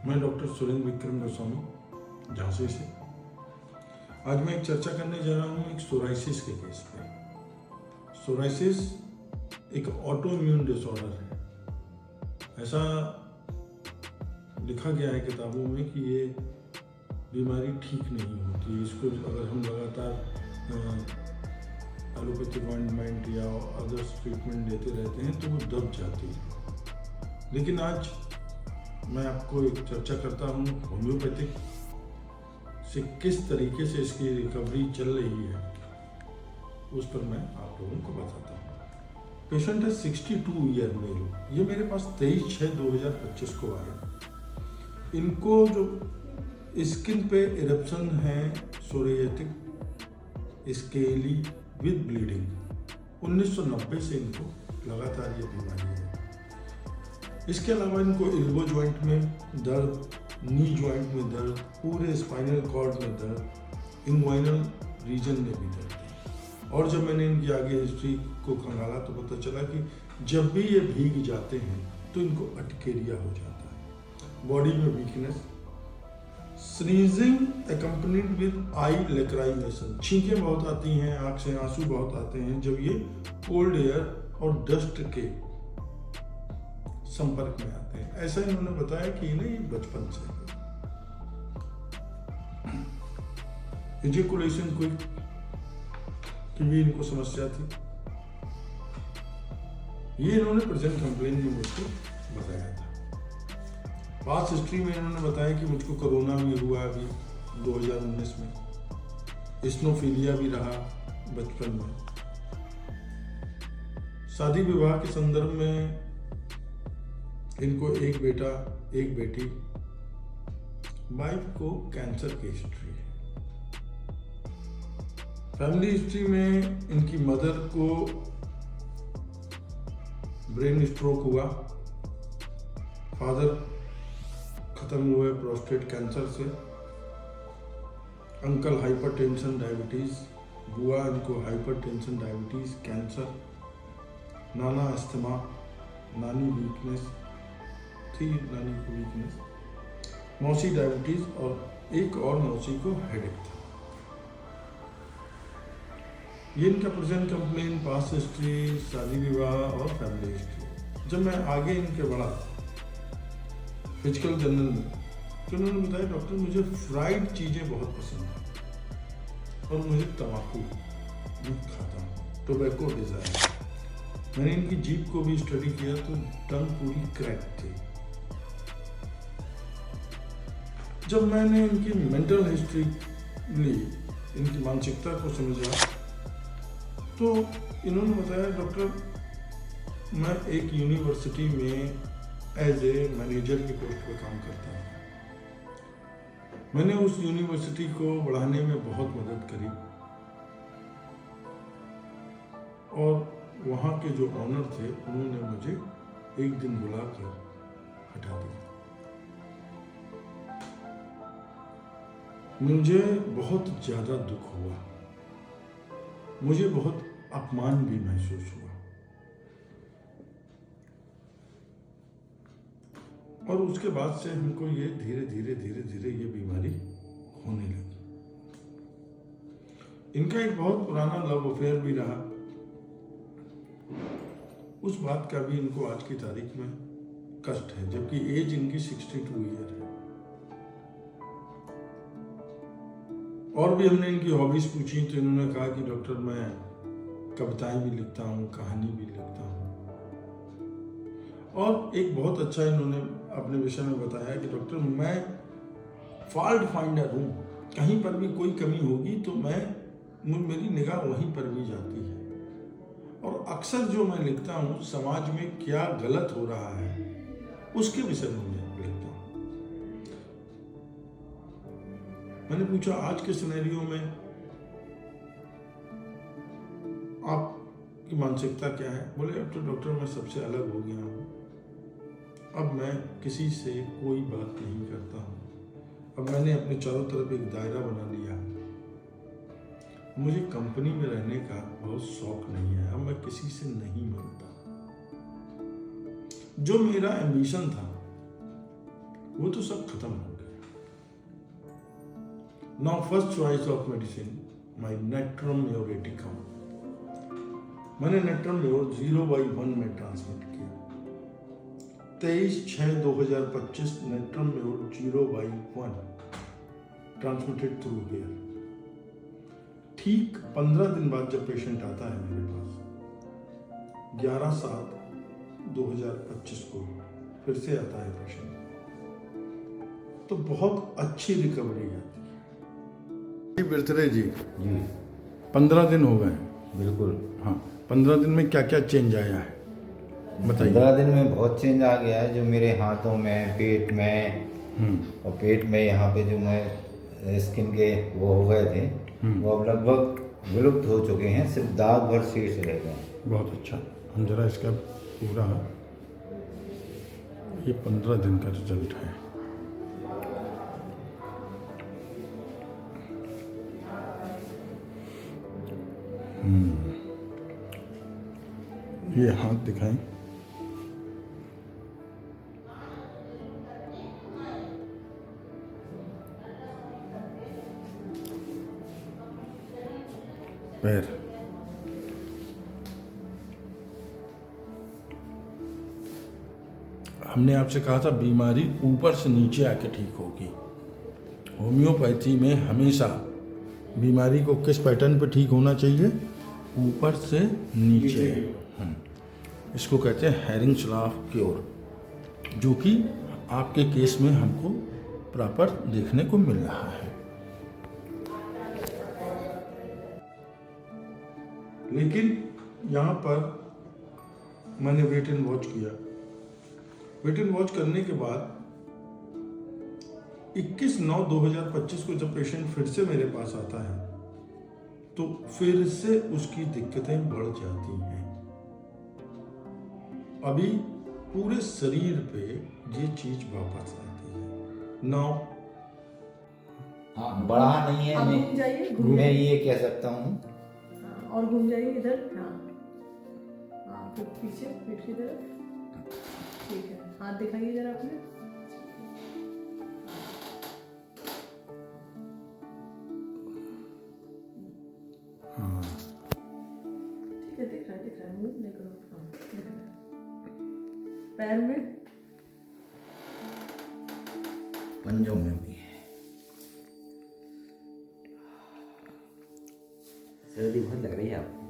मैं डॉक्टर सुरेंद्र विक्रम गोस्वामी झांसी से। आज मैं एक चर्चा करने जा रहा हूँ एक सोराइसिस के केस पे। सोराइसिस एक ऑटो इम्यून डिसऑर्डर है। ऐसा लिखा गया है किताबों में कि ये बीमारी ठीक नहीं होती। इसको अगर हम लगातार एलोपैथिक ऑइंटमेंट या अदर्स ट्रीटमेंट देते रहते हैं तो वो दब जाती है। लेकिन आज मैं आपको एक चर्चा करता हूँ होम्योपैथिक से किस तरीके से इसकी रिकवरी चल रही है, उस पर मैं आप लोगों को बताता हूँ। पेशेंट है 62 ईयर मेल। ये मेरे पास 23/6/2025 को आया। इनको जो स्किन पे इरप्शन है सोरियाटिक स्केली विद ब्लीडिंग, 1990 से इनको लगातार ये बीमारी है। इसके अलावा इनको एल्बो जॉइंट में दर्द, नी जॉइंट में दर्द, पूरे स्पाइनल कॉर्ड में दर्द, इंग्वाइनल रीजन में भी दर्द है। और जब मैंने इनकी आगे हिस्ट्री को खंगाला तो पता चला कि जब भी ये भीग जाते हैं तो इनको अटकेरिया हो जाता है। बॉडी में weakness, sneezing accompanied with eye lacrimation, छींकें बहुत आती हैं, आंख से आंसू बहुत आते हैं जब ये कोल्ड एयर और डस्ट के संपर्क में आते हैं। ऐसा इन्होंने बताया कि ये बचपन से इजैकुलेशन क्विक की भी इनको समस्या थी। ये इन्होंने प्रेजेंट कंप्लेन में मुझको बताया था। पास्ट हिस्ट्री में इन्होंने बताया कि मुझको कोरोना भी हुआ अभी 2019 में, स्नोफीलिया भी रहा बचपन में। शादी विवाह के संदर्भ में इनको एक बेटा एक बेटी, वाइफ को कैंसर की हिस्ट्री है। फैमिली हिस्ट्री में इनकी मदर को ब्रेन स्ट्रोक हुआ, फादर खत्म हुए प्रोस्टेट कैंसर से, अंकल हाइपरटेंशन डायबिटीज, बुआ इनको हाइपरटेंशन डायबिटीज कैंसर, नाना अस्थमा, नानी वीकनेस थी, नानी को वीकनेस, मौसी डायबिटीज और एक और मौसी को हेडेक था। ये इनका प्रेजेंट कंप्लेन, पास्ट हिस्ट्री, शादी विवाह और फैमिली हिस्ट्री। जब मैं आगे इनके बढ़ा फिजिकल जर्नल में तो उन्होंने बताया डॉक्टर मुझे फ्राइड चीज़ें बहुत पसंद हैं और मुझे तम्बाकू भी खाता हूँ, टोबैको डिजायर। मैंने इनकी जीभ को भी स्टडी किया तो टंग पूरी क्रैक थी। जब मैंने इनकी मेंटल हिस्ट्री ली, इनकी मानसिकता को समझा तो इन्होंने बताया डॉक्टर मैं एक यूनिवर्सिटी में एज ए मैनेजर की पोस्ट पर काम करता हूँ। मैंने उस यूनिवर्सिटी को बढ़ाने में बहुत मदद करी और वहाँ के जो ऑनर थे उन्होंने मुझे एक दिन बुलाकर हटा दिया। मुझे बहुत ज़्यादा दुख हुआ, मुझे बहुत अपमान भी महसूस हुआ और उसके बाद से हमको ये धीरे धीरे ये बीमारी होने लगी। इनका एक बहुत पुराना लव अफेयर भी रहा। उस बात का भी इनको आज की तारीख में कष्ट है, जबकि एज इनकी 62 ईयर है। और भी हमने इनकी हॉबीज पूछी तो इन्होंने कहा कि डॉक्टर मैं कविताएं भी लिखता हूँ, कहानी भी लिखता हूँ। और एक बहुत अच्छा इन्होंने अपने विषय में बताया कि डॉक्टर मैं फॉल्ट फाइंडर हूँ, कहीं पर भी कोई कमी होगी तो मेरी निगाह वहीं पर भी जाती है और अक्सर जो मैं लिखता हूँ समाज में क्या गलत हो रहा है उसके विषय में मैं लिखता हूँ। मैंने पूछा आज के सिनेरियो में आपकी मानसिकता क्या है? बोले अब तो डॉक्टर मैं सबसे अलग हो गया हूँ, अब मैं किसी से कोई बात नहीं करता हूँ, अब मैंने अपने चारों तरफ एक दायरा बना लिया, मुझे कंपनी में रहने का बहुत शौक नहीं है, अब मैं किसी से नहीं मिलता। जो मेरा एम्बिशन था वो तो सब खत्म हो गया। Now first choice of medicine my natrum muriaticum. मैंने नेट्रम म्योर 0/1 में ट्रांसमिट किया। 23/6/2025 natrum mur 0/1 transmitted through hair. ठीक 15 दिन बाद जब पेशेंट आता है मेरे पास 11/7/2025 को फिर से आता है पेशेंट, तो बहुत अच्छी रिकवरी आती है। बिरथरे जी 15 दिन हो गए। बिल्कुल। हाँ, 15 दिन में क्या क्या चेंज आया है बताइए। 15 दिन में बहुत चेंज आ गया है, जो मेरे हाथों में, पेट में और पेट में यहाँ पे जो मैं स्किन के वो हो गए थे वो अब लगभग विलुप्त हो चुके हैं, सिर्फ दाग भर शेष रह गए। बहुत अच्छा। हम जरा इसका पूरा ये 15 दिन का रिजल्ट है। ये हाथ दिखाएं। पैर, हमने आपसे कहा था बीमारी ऊपर से नीचे आके ठीक होगी। होम्योपैथी में हमेशा बीमारी को किस पैटर्न पे ठीक होना चाहिए? ऊपर से नीचे। इसको कहते हैं हैरिंग्स लॉ ऑफ क्योर, जो कि आपके केस में हमको प्रॉपर देखने को मिल रहा है। लेकिन यहाँ पर मैंने वेट एंड वॉच किया। वेट एंड वॉच करने के बाद 21/9/2025 को जब पेशेंट फिर से मेरे पास आता है तो फिर से उसकी दिक्कतें बढ़ जाती हैं। अभी पूरे शरीर पे ये चीज वापस आती है। नाउ हाँ, बढ़ा नहीं है। घूम जाइए, मैं ये कह सकता हूँ। और घूम जाइए इधर। हाँ, फिर पीछे पीठ की तरफ। ठीक है, हाथ दिखाइए जरा अपने। ठीक है, दिख रहा है मुंह नहीं करो। हाँ, दिख रहा है। पैर में, पंजों में भी है। सर्दी बहुत लग रही है आपको?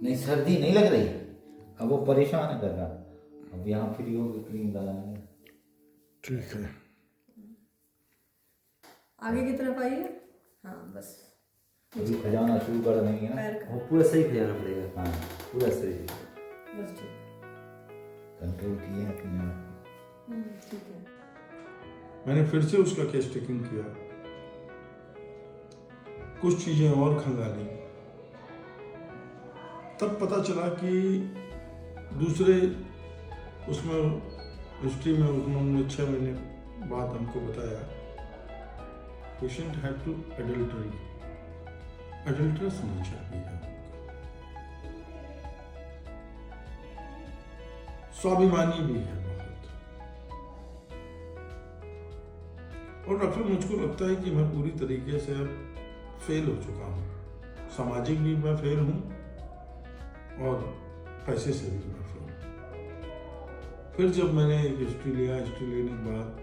नहीं, सर्दी नहीं लग रही। अब वो परेशान कर रहा। अब यहाँ फ्री होकर क्रीम लगाएंगे। ठीक है, आगे की तरफ आइए। हाँ, बस अभी खजाना शुरू कर देंगे ना। पैर का, वो पूरा सही खजाना पड़ेगा। हाँ, पूरा सही। बस ठीक। कंट्रोल किए अपने आप। ठीक है। मैंने फिर से उसका केस टेकिंग किया, कुछ चीजें और खंगाली। तब पता चला कि दूसरे उसमें हिस्ट्री में उन्होंने 6 महीने बाद हमको बताया पेशेंट हैड टू एडल्टरस नेचर भी है, स्वाभिमानी भी है बहुत। और डॉक्टर, मुझको लगता है कि मैं पूरी तरीके से अब फेल हो चुका हूँ। सामाजिक भी मैं फेल हूँ और पैसे से भी मैं फेल हूँ। फिर जब मैंने एक हिस्ट्री लिया, हिस्ट्री लेने के बाद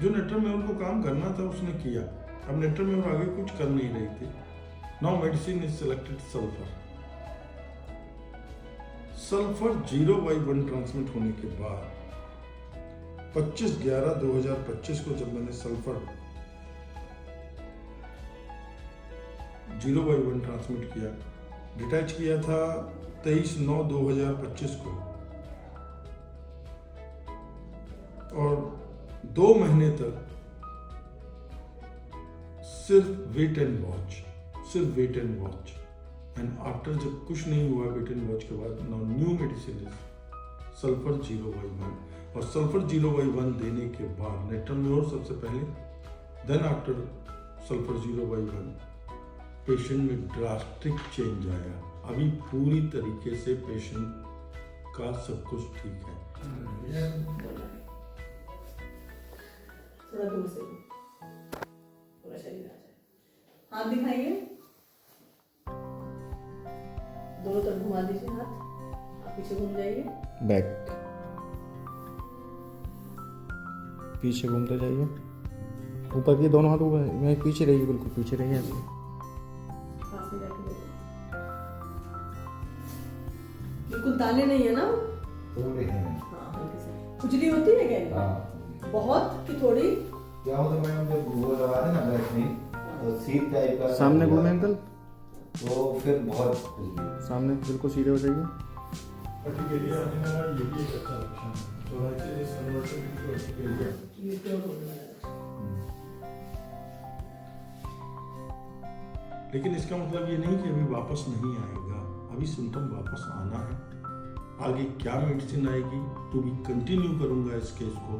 जो नेट्रम म्योर को काम करना था उसने किया। अब नेट्रम म्योर आगे कुछ कर नहीं रही थी। Now medicine is selected sulphur. Sulphur 0/1 transmit होने के बाद 25/11/2025 को जब मैंने सल्फर 0/1 ट्रांसमिट किया, डिटैच किया था 23/9/2025 को, और 2 महीने तक सिर्फ wait and watch. And after जब कुछ नहीं हुआ वेट एंड वॉच के बाद, now new medicine is sulphur 0/1। और सल्फर 0/1 देने के बाद नेट्रम म्योर सबसे पहले, देन आफ्टर सल्फर 0/1 पेशेंट में ड्रास्टिक चेंज आया। अभी पूरी तरीके से पेशेंट का सब कुछ ठीक है। थोड़ा दूर से पूरा शरीर आ जाए। हाथ दिखाइए, दोनों तरफ घुमा दीजिए हाथ, आप पीछे घूम जाइए। बैक, पीछे घूमते जाइए, ऊपर की दोनों हाथ ऊपर, मैं पीछे रहिए, बिल्कुल पीछे रहिए ऐसे। पास में जाके देखिए, बिल्कुल ताने नहीं है ना? थोड़े हैं। हाँ, हल्के से। खुजली होती है क्या? हाँ, बहुत कि थोड़ी? क्या होता है मैडम, जब वो लगा देना बैक में तो सीट टाइप का सामने घूमे अंकल, तो फिर बहुत खुजली। सामने बिल्कुल सीधे हो जाइए। अर्टिकेरिया आने वाला ये भी एक अच्छा लक्षण है। Psoriasis is converted into urticaria. ये प्योर होने वाला है। लेकिन इसका मतलब ये नहीं कि अभी वापस नहीं आएगा, अभी सिम्टम वापस आना है। आगे क्या मेडिसिन आएगी तो भी कंटिन्यू करूंगा इस केस को,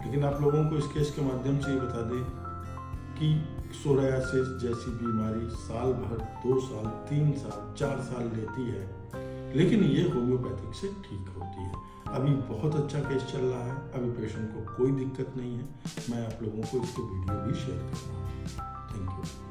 लेकिन आप लोगों को इस केस के माध्यम से ये बता दें कि सोरायासिस जैसी बीमारी साल भर, 2 साल, 3 साल, 4 साल लेती है, लेकिन ये होम्योपैथिक से ठीक होती है। अभी बहुत अच्छा केस चल रहा है, अभी पेशेंट को कोई दिक्कत नहीं है। मैं आप लोगों को इसके वीडियो भी शेयर कर रहा हूँ। Thank you.